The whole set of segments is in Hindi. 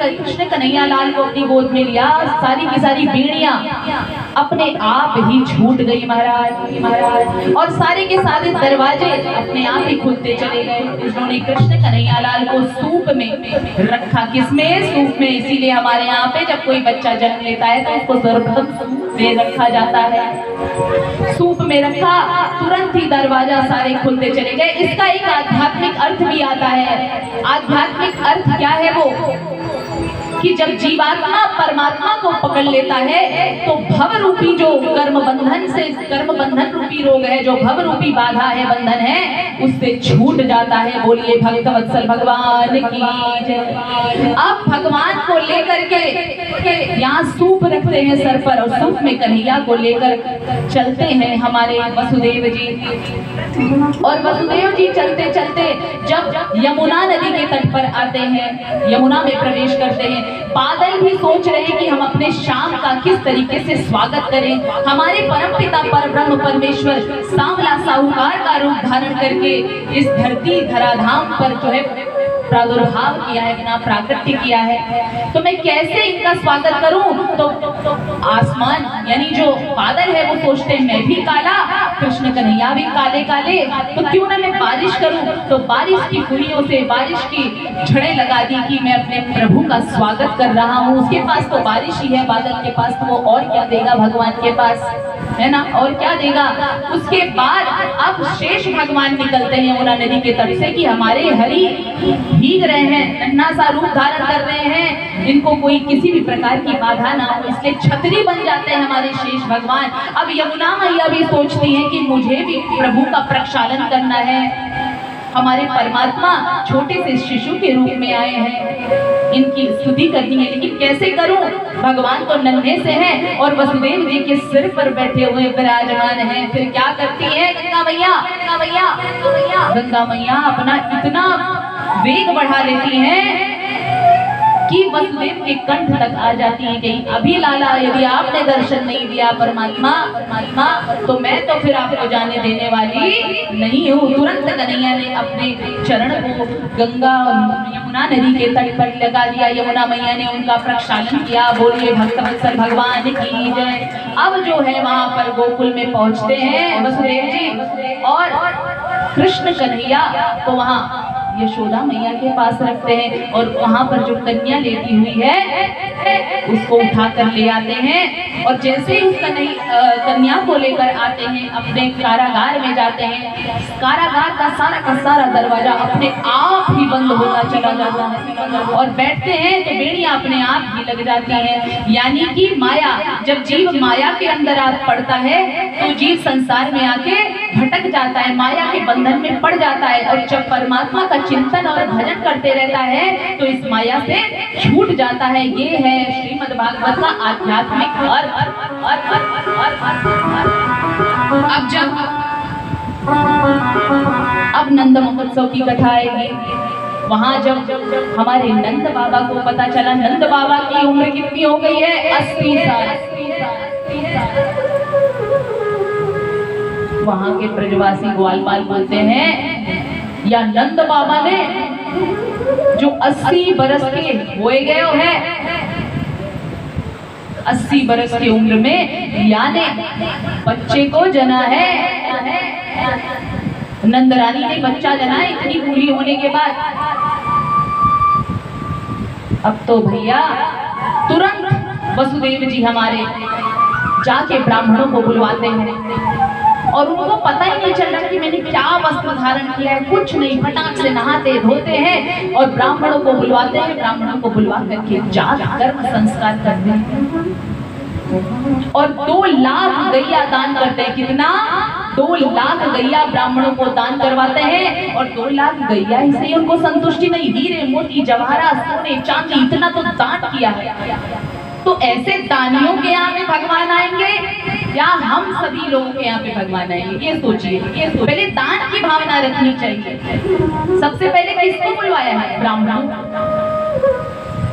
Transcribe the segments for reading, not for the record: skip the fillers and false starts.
कृष्ण कन्हैया लाल को अपनी गोद में लिया, सारी की सारी बीड़ियां अपने आप ही छूट गई महाराज, और सारे के सारे दरवाजे अपने आप ही खुलते चले गए। उन्होंने कृष्ण कन्हैया लाल को सूप में रखा। किसमें? सूप में। इसीलिए हमारे यहाँ पे जब कोई बच्चा जन्म लेता है तो उसको सर्वप्रथम सूप में रखा जाता है। सूप में रखा, तुरंत ही दरवाजा सारे खुलते चले गए। इसका एक आध्यात्मिक अर्थ भी आता है। आध्यात्मिक अर्थ क्या है वो? कि जब जीवात्मा परमात्मा को पकड़ लेता है तो भव रूपी जो कर्म बंधन से, कर्म बंधन रूपी रोग है, जो भव रूपी बाधा है, बंधन है, उससे छूट जाता है। बोलिए भक्त वत्सल भगवान की जय। अब भगवान को लेकर के यहाँ सूप रखते हैं सर पर, और सूप में कन्हैया को लेकर चलते हैं हमारे वसुदेव जी। और वसुदेव जी चलते चलते जब यमुना नदी के तट पर आते हैं, यमुना में प्रवेश करते हैं, बादल भी सोच रहे हैं कि हम अपने श्याम का किस तरीके से स्वागत करें। हमारे परमपिता परब्रह्म परमेश्वर सांवला साहूकार का रूप धारण करके इस धरती धराधाम पर जो है प्रादुर्भाव किया है, अपना प्राकट्य किया है, तो मैं कैसे इनका स्वागत करूं? तो आसमान यानी जो बादल है वो सोचते हैं मैं भी काला, कृष्ण कन्हैया भी काले काले, तो क्यों ना मैं बारिश करूं। तो बारिश की फुलियों से बारिश की झड़ें लगा दी कि मैं अपने प्रभु का स्वागत कर रहा हूं। उसके पास तो बारिश ही है, बादल के पास तो वो और क्या देगा भगवान के पास, है ना, और क्या देगा। उसके बाद अब शेष भगवान निकलते हैं यमुना नदी के तट से कि हमारे हरि भीग रहे हैं, नन्हा सा रूप धारण कर रहे हैं, इनको कोई किसी भी प्रकार की बाधा ना हो, इसलिए छतरी बन जाते हैं हमारे शेष भगवान। अब यमुना मैया भी सोचती हैं कि मुझे भी प्रभु का प्रक्षालन करना है। हमारे परमात्मा छोटे से शिशु के रूप में आए हैं, इनकी स्तुति करनी है, लेकिन कैसे करूं? भगवान तो नन्हे से हैं और वसुदेव जी के सिर पर बैठे हुए विराजमान हैं। फिर क्या करती है गंगा मैया? गंगा मैया अपना इतना वेग बढ़ा लेती हैं कि वसुदेव के कंठ तक आ जाती है। कहीं अभी लाला यदि आपने दर्शन नहीं दिया परमात्मा तो मैं तो फिर आपको जाने देने वाली नहीं हूँ। तुरंत कन्हैया ने अपने चरण को गंगा यमुना नदी के तट पर लगा दिया। यमुना मैया ने उनका प्रक्षालन किया। बोलिए भक्त वत्सल भगवान की जय। अब जो है वहां पर गोकुल में पहुंचते हैं वसुदेव जी, और कृष्ण कन्हैया तो वहां यशोदा मैया के पास रखते हैं, और वहां पर जो कन्या लेटी हुई है उसको उठा कर ले आते हैं। और जैसे ही उस कन्या को लेकर आते हैं अपने कारागार में जाते हैं, कारागार का सारा दरवाजा अपने आप ही बंद होना चला जाता है, और बैठते हैं तो बेड़ियां अपने आप ही लग जाती हैं। यानी कि माया, जब जीव माया के अंदर आ पड़ता है तो जीव संसार में आके भटक जाता है, माया के बंधन में पड़ जाता है, और जब परमात्मा का चिंतन और भजन करते रहता है तो इस माया से छूट जाता है। ये है श्रीमद् भागवत का आध्यात्मिक अर्थ। अब नंद महोत्सव की कथा आएगी। वहां जब हमारे नंद बाबा को पता चला, नंद बाबा की उम्र कितनी हो गई है? 80 साल। वहां के ब्रजवासी ग्वालपाल बोलते हैं या नंद बाबा ने जो 80 बरस के होए गए है, 80 बरस की उम्र में यानी बच्चे को जना है। नंद रानी ने बच्चा जना है इतनी बूढ़ी होने के बाद। अब तो भैया तुरंत वसुदेव जी हमारे जाके ब्राह्मणों को बुलवाते हैं, और उनको पता ही नहीं चल रहा कि मैंने क्या वस्त्र धारण किया है, कुछ नहीं, फटाक से नहाते धोते हैं और ब्राह्मणों को बुलवाते हैं। ब्राह्मणों को बुलवा करके जाग कर्म संस्कार करते हैं और 2 लाख गैया दान करते हैं। कितना? 2 लाख गैया ब्राह्मणों को दान करवाते हैं, और 2 लाख गैया ही से उनको संतुष्टि नहीं, हीरे मोती जवाहरात सोने चांदी इतना तो दान किया है। तो ऐसे दानियों के यहाँ पे भगवान आएंगे या हम सभी लोगों के यहाँ पे भगवान आएंगे? ये सोचिए। पहले दान की भावना रखनी चाहिए। सबसे पहले किसको बुलवाया है? ब्राह्मणों।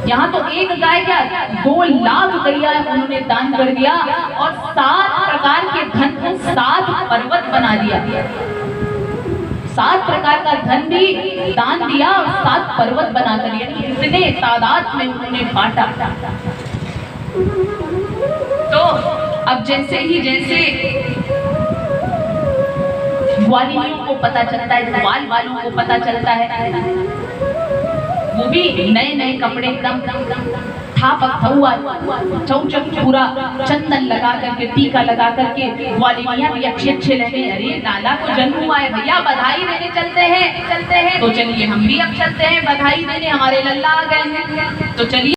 यहाँ तो एक गाय क्या 2 लाख गैया उन्होंने दान कर दिया, और 7 प्रकार के धन को 7 पर्वत बना दिया। 7 प्रकार का धन भी दान दिया, 7 पर्वत बनाकर, यानी इतने तादाद में उन्होंने बांटा। तो अब जैसे ग्वालियों को पता चलता है, ग्वाल वालों को पता चलता है, वो भी नए नए कपड़े एकदम थापक हुआ चौचक पूरा चंदन लगा करके, टीका लगा करके, ग्वालिनियां भी अच्छे लगे। अरे लाला को जन्म हुआ है भैया, बधाई देने चलते हैं। तो चलिए हम भी अब चलते हैं बधाई देने, हमारे लल्ला आ गए हैं, तो चलिए।